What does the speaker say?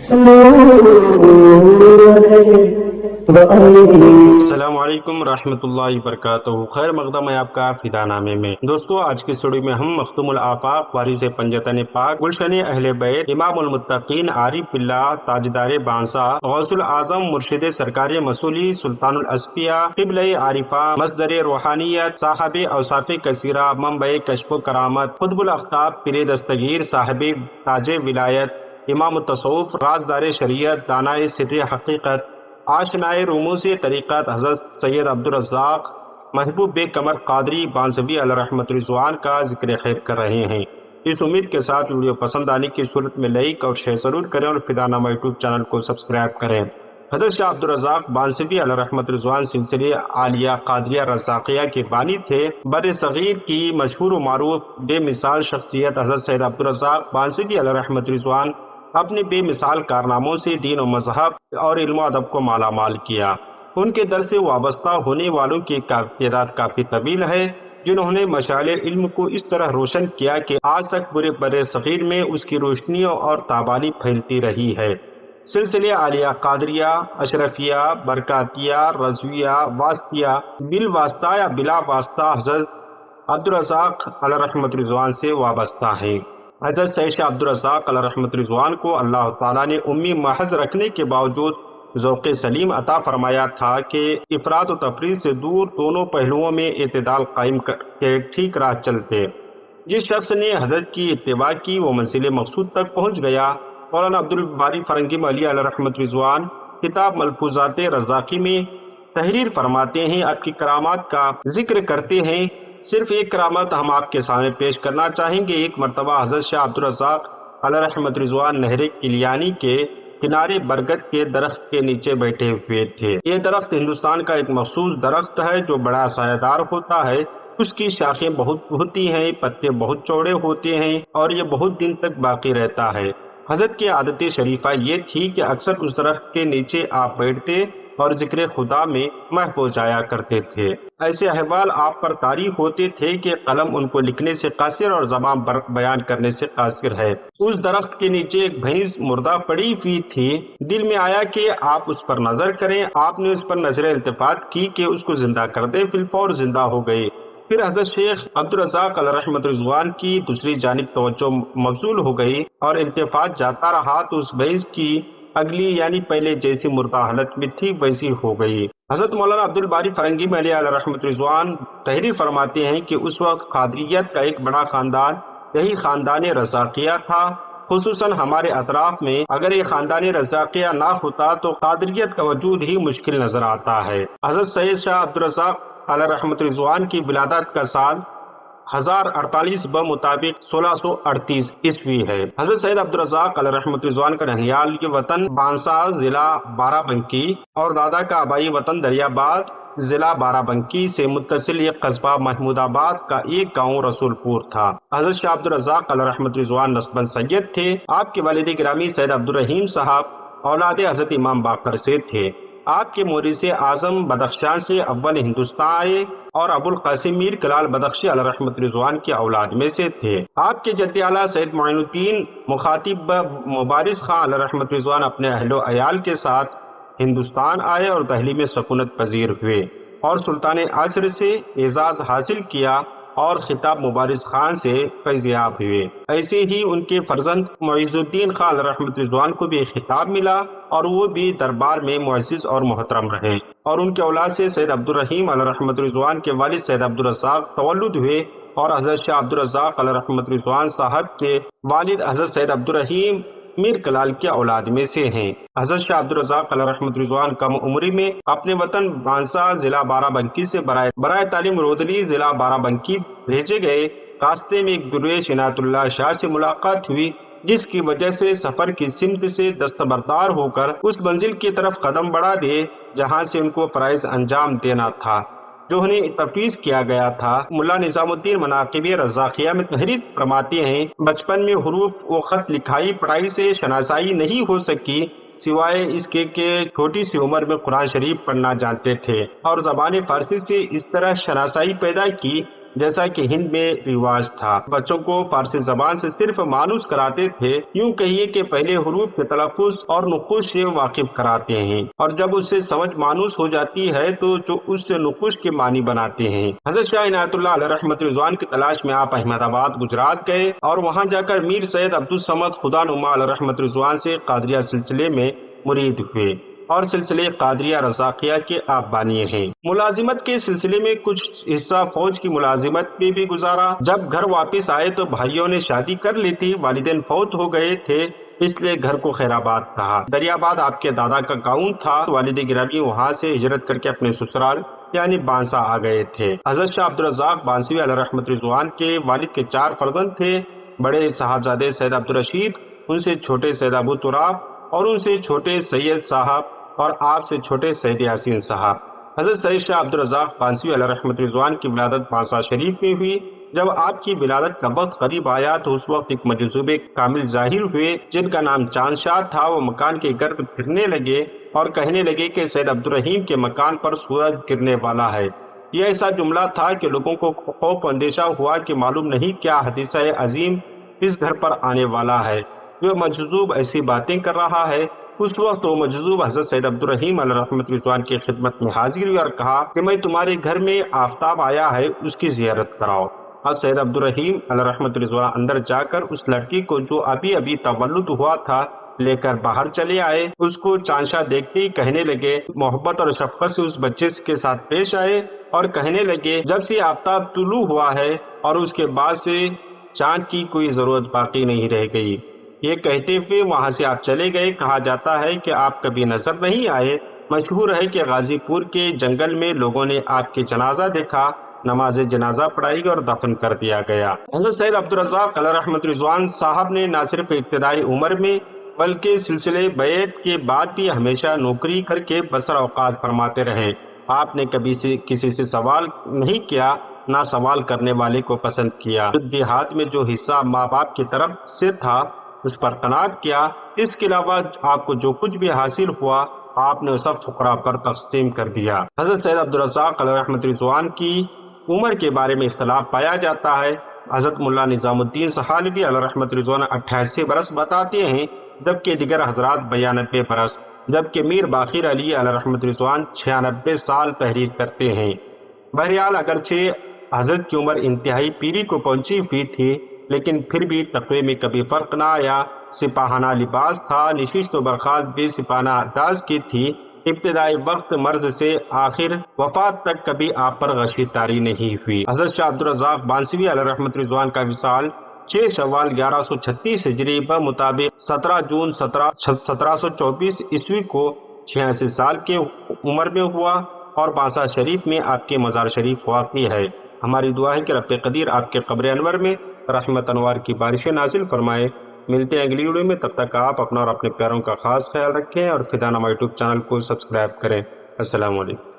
السلام علیکم ورحمۃ اللہ وبرکاتہ۔ خیر مقدم ہے آپ کا فدا نامے میں۔ دوستو آج کی اسٹوڈیو میں ہم مختوم الآفاق وارث پنجتن پاک گلشن اہل بیت امام المتقین عارف باللہ تاجدار بانسا غوث الاعظم مرشد سرکار مسولی سلطان الاصفیاء قبلہ عارفہ مصدر روحانیت صاحب اوصاف کثیرہ منبع کشف و کرامت قطب الاقطاب پیر دستگیر صاحب تاج ولایت امام التصوف رازدار شریعت دانائے سر حقیقت آشنائے رموز طریقت حضرت سید عبدالرزاق محبوب بے قمر قادری بانسوی علیہ رحمت رضوان کا ذکر خیر کر رہے ہیں۔ اس امید کے ساتھ ویڈیو پسند آنے کی صورت میں لائک اور شیئر ضرور کریں اور فدا نامہ یوٹیوب چینل کو سبسکرائب کریں۔ حضرت شاہ عبدالرزاق بانسوی علیہ رحمت رضوان سلسلے عالیہ قادریہ رزاقیہ کے بانی تھے۔ بر صغیر کی مشہور و معروف بے مثال شخصیت حضرت سید عبدالرزاق بانسوی علیہ رحمت رضوان اپنے بے مثال کارناموں سے دین و مذہب اور علم و ادب کو مالا مال کیا۔ ان کے در سے وابستہ ہونے والوں کی تعداد کافی طویل ہے، جنہوں نے مشعل علم کو اس طرح روشن کیا کہ آج تک پورے بر صغیر میں اس کی روشنی اور تابانی پھیلتی رہی ہے۔ سلسلے عالیہ قادریہ اشرفیہ برکاتیہ رضویہ واسطیہ بالواسطہ یا بلا واسطہ حضرت عبدالرزاق علیہ رحمت رضوان سے وابستہ ہیں۔ حضرت سید شاہ عبدالرزاق علیہ رحمت رضوان کو اللہ تعالیٰ نے امی محض رکھنے کے باوجود ذوق سلیم عطا فرمایا تھا کہ افراط و تفریط سے دور دونوں پہلوؤں میں اعتدال قائم کر کے ٹھیک راہ چلتے۔ جس شخص نے حضرت کی اتباع کی وہ منزل مقصود تک پہنچ گیا۔ مولانا عبدالباری فرنگی محلی علیہ رحمت رضوان کتاب ملفوظات رزاقی میں تحریر فرماتے ہیں، آپ کی کرامات کا ذکر کرتے ہیں۔ صرف ایک کرامت ہم آپ کے سامنے پیش کرنا چاہیں گے۔ ایک مرتبہ حضرت شاہ عبدالرزاق علیہ رحمت رضوان نہر کلیانی کے کنارے برگد کے درخت کے نیچے بیٹھے ہوئے تھے۔ یہ درخت ہندوستان کا ایک مخصوص درخت ہے جو بڑا سایہ دار ہوتا ہے۔ اس کی شاخیں بہت ہوتی ہیں، پتے بہت چوڑے ہوتے ہیں اور یہ بہت دن تک باقی رہتا ہے۔ حضرت کی عادت شریفہ یہ تھی کہ اکثر اس درخت کے نیچے آپ بیٹھتے اور ذکر خدا میں محفوظ جایا کرتے تھے۔ ایسے احوال آپ پر طاری ہوتے تھے کہ قلم ان کو لکھنے سے قاصر اور زبان بیان کرنے سے قاصر ہے۔ اس درخت کے نیچے ایک بھینس مردہ پڑی ہوئی تھی۔ دل میں آیا کہ آپ اس پر نظر کریں۔ آپ نے اس پر نظر التفات کی کہ اس کو زندہ کر دیں، فی الفور زندہ ہو گئی۔ پھر حضرت شیخ عبدالرزاق علیہ رحمت رضوان کی دوسری جانب توجہ مبذول ہو گئی اور التفات جاتا رہا تو اس بھینس کی اگلی یعنی پہلے جیسی مردہ حالت میں تھی ویسی ہو گئی۔ حضرت مولانا عبدالباری فرنگی محلی علیہ رحمت رضوان تحریر فرماتے ہیں کہ اس وقت قادریت کا ایک بڑا خاندان یہی خاندان رزاقیہ تھا۔ خصوصاً ہمارے اطراف میں اگر یہ خاندان رزاقیہ نہ ہوتا تو قادریت کا وجود ہی مشکل نظر آتا ہے۔ حضرت سید شاہ عبدالرزاق علیہ رحمت رضوان کی ولادت کا سال 1048 بمطابق 1638 عیسوی ہے۔ حضرت سید عبدالرزاق علیہ رحمت رضوان کا ننیال یہ وطن بانسا ضلع بارہ بنکی اور دادا کا آبائی وطن دریاباد ضلع بارہ بنکی سے متصل یہ قصبہ محمود آباد کا ایک گاؤں رسول پور تھا۔ حضرت شاہ عبدالرزاق علیہ رحمت رضوان نسباً سید تھے۔ آپ کے والد گرامی سید عبدالرحیم صاحب اولاد حضرت امام باقر سے تھے۔ آپ کے مورث اعظم بدخشان سے اول ہندوستان آئے اور ابو القاسم میر کلال بدخشی علیہ رحمت رضوان کی اولاد میں سے تھے۔ آپ کے جد اعلیٰ سید معین الدین مخاطب مبارز خان علیہ رحمت رضوان اپنے اہل و عیال کے ساتھ ہندوستان آئے اور دہلی میں سکونت پذیر ہوئے اور سلطان عصر سے اعزاز حاصل کیا اور خطاب مبارز خان سے فیض یاب ہوئے۔ ایسے ہی ان کے فرزند معیز الدین خان علیہ رحمت رضوان کو بھی خطاب ملا اور وہ بھی دربار میں معزز اور محترم رہے، اور ان کے اولاد سے سید عبدالرحیم علیہ رحمت رضوان کے والد سید عبدالرزاق تولد ہوئے اور حضرت شاہ عبدالرزاق علیہ رحمت رضوان صاحب کے والد حضرت سید عبدالرحیم میر کلال کے اولاد میں سے ہیں۔ حضرت شاہ عبدالرزاق علیہ رحمت رضوان کم عمری میں اپنے وطن بانسا ضلع بارہ بنکی سے برائے تعلیم رودلی ضلع بارہ بنکی بھیجے گئے۔ راستے میں ایک درویش عنایت اللہ شاہ سے ملاقات ہوئی، جس کی وجہ سے سفر کی سمت سے دستبردار ہو کر اس منزل کی طرف قدم بڑھا دے جہاں سے ان کو فرائض انجام دینا تھا جو انہیں تفویض کیا گیا تھا۔ ملا نظام الدین مناقب رزاقیہ میں تحریر فرماتے ہیں، بچپن میں حروف و خط لکھائی پڑھائی سے شناسائی نہیں ہو سکی، سوائے اس کے کہ چھوٹی سی عمر میں قرآن شریف پڑھنا جانتے تھے اور زبان فارسی سے اس طرح شناسائی پیدا کی جیسا کہ ہند میں رواج تھا۔ بچوں کو فارسی زبان سے صرف مانوس کراتے تھے، یوں کہیے کہ پہلے حروف کے تلفظ اور نقوش سے واقف کراتے ہیں، اور جب اس سے سمجھ مانوس ہو جاتی ہے تو جو اس سے نقوش کے معنی بناتے ہیں۔ حضرت شاہ عنایت اللہ علیہ رحمت رضوان کی تلاش میں آپ احمد آباد گجرات گئے اور وہاں جا کر میر سید عبدالصمد خدا نما علیہ رحمت رضوان سے قادریہ سلسلے میں مرید ہوئے اور سلسلے قادریہ رضاقیہ کے آپ بانی ہیں۔ ملازمت کے سلسلے میں کچھ حصہ فوج کی ملازمت میں بھی گزارا۔ جب گھر واپس آئے تو بھائیوں نے شادی کر لی تھی، والدین فوت ہو گئے تھے، اس لیے گھر کو خیرآباد کہا۔ دریاباد آپ کے دادا کا گاؤں تھا۔ والد گرامی وہاں سے ہجرت کر کے اپنے سسرال یعنی بانسا آ گئے تھے۔ حضرت شاہ عبدالرزاق بانسوی علیہ رحمت رضوان کے والد کے 4 فرزند تھے۔ بڑے صاحبزادے سید عبدالرشید، ان سے چھوٹے سید ابو تراب، اور ان سے چھوٹے سید صاحب، اور آپ سے چھوٹے سید یاسین صاحب۔ حضرت سید شاہ عبدالرزاق بانسوی علیہ رحمت رضوان کی ولادت بانسا شریف میں ہوئی۔ جب آپ کی ولادت کا وقت قریب آیا تو اس وقت ایک مجذوب کامل ظاہر ہوئے جن کا نام چاند شاہ تھا۔ وہ مکان کے گرد پھرنے لگے اور کہنے لگے کہ سید عبدالرحیم کے مکان پر سورج گرنے والا ہے۔ یہ ایسا جملہ تھا کہ لوگوں کو خوف و اندیشہ ہوا کہ معلوم نہیں کیا حادثہ عظیم اس گھر پر آنے والا ہے، جو مجذوب ایسی باتیں کر رہا ہے۔ اس وقت وہ مجذوب حضرت سید عبدالرحیم علیہ رحمت رضوان کی خدمت میں حاضر ہوئی اور کہا کہ میں تمہارے گھر میں آفتاب آیا ہے، اس کی زیارت کراؤ۔ اور سید عبدالرحیم علیہ رحمت رضوان اندر جا کر اس لڑکی کو جو ابھی تولد ہوا تھا لے کر باہر چلے آئے۔ اس کو چاند شاہ دیکھتے ہی کہنے لگے، محبت اور شفقت سے اس بچے کے ساتھ پیش آئے اور کہنے لگے، جب سے آفتاب طلوع ہوا ہے اور اس کے بعد سے چاند کی کوئی ضرورت باقی نہیں رہ گئی۔ یہ کہتے ہوئے وہاں سے آپ چلے گئے۔ کہا جاتا ہے کہ آپ کبھی نظر نہیں آئے۔ مشہور ہے کہ غازی پور کے جنگل میں لوگوں نے آپ کے جنازہ دیکھا، نماز جنازہ پڑھائی اور دفن کر دیا گیا۔ حضرت سید عبدالرزاق علیہ رحمت رضوان صاحب نے نہ صرف ابتدائی عمر میں بلکہ سلسلے بیعت کے بعد بھی ہمیشہ نوکری کر کے بسر اوقات فرماتے رہے۔ آپ نے کبھی کسی سے سوال نہیں کیا، نہ سوال کرنے والے کو پسند کیا۔ دیہات میں جو حصہ ماں باپ کی طرف سے تھا اس پر قناعت کیا۔ اس کے علاوہ آپ کو جو کچھ بھی حاصل ہوا آپ نے سب فقراء پر تقسیم کر دیا۔ حضرت سید عبدالرزاق علیہ رحمت رضوان کی عمر کے بارے میں اختلاف پایا جاتا ہے۔ حضرت ملا نظام الدین سحالوی علیہ رحمت رضوان 88 برس بتاتے ہیں، جبکہ دیگر حضرات 92 برس، جبکہ میر باقر علی علیہ رحمت رضوان 96 سال تحریر کرتے ہیں۔ بہرحال اگرچہ حضرت کی عمر انتہائی پیری کو پہنچی ہوئی تھی، لیکن پھر بھی تقوی میں کبھی فرق نہ آیا۔ سپاہانہ لباس تھا، نشست و برخاست بھی سپاہانہ انداز کی تھی۔ ابتدائی وقت مرض سے آخر وفات تک کبھی آپ پر غشی طاری نہیں ہوئی۔ حضرت شاہ عبدالرزاق بانسوی علیہ رحمت رضوان کا وصال 6 شوال 1136 ہجری بمطابق 17 جون 1724 عیسوی کو 86 سال کے عمر میں ہوا اور بانسا شریف میں آپ کے مزار شریف واقع ہے۔ ہماری دعا ہے کہ رب قدیر آپ کے قبر انور میں رحمت انوار کی بارشیں نازل فرمائے۔ ملتے ہیں اگلی ویڈیو میں، تب تک آپ اپنا اور اپنے پیاروں کا خاص خیال رکھیں اور فدا نامہ یوٹیوب چینل کو سبسکرائب کریں۔ السلام علیکم۔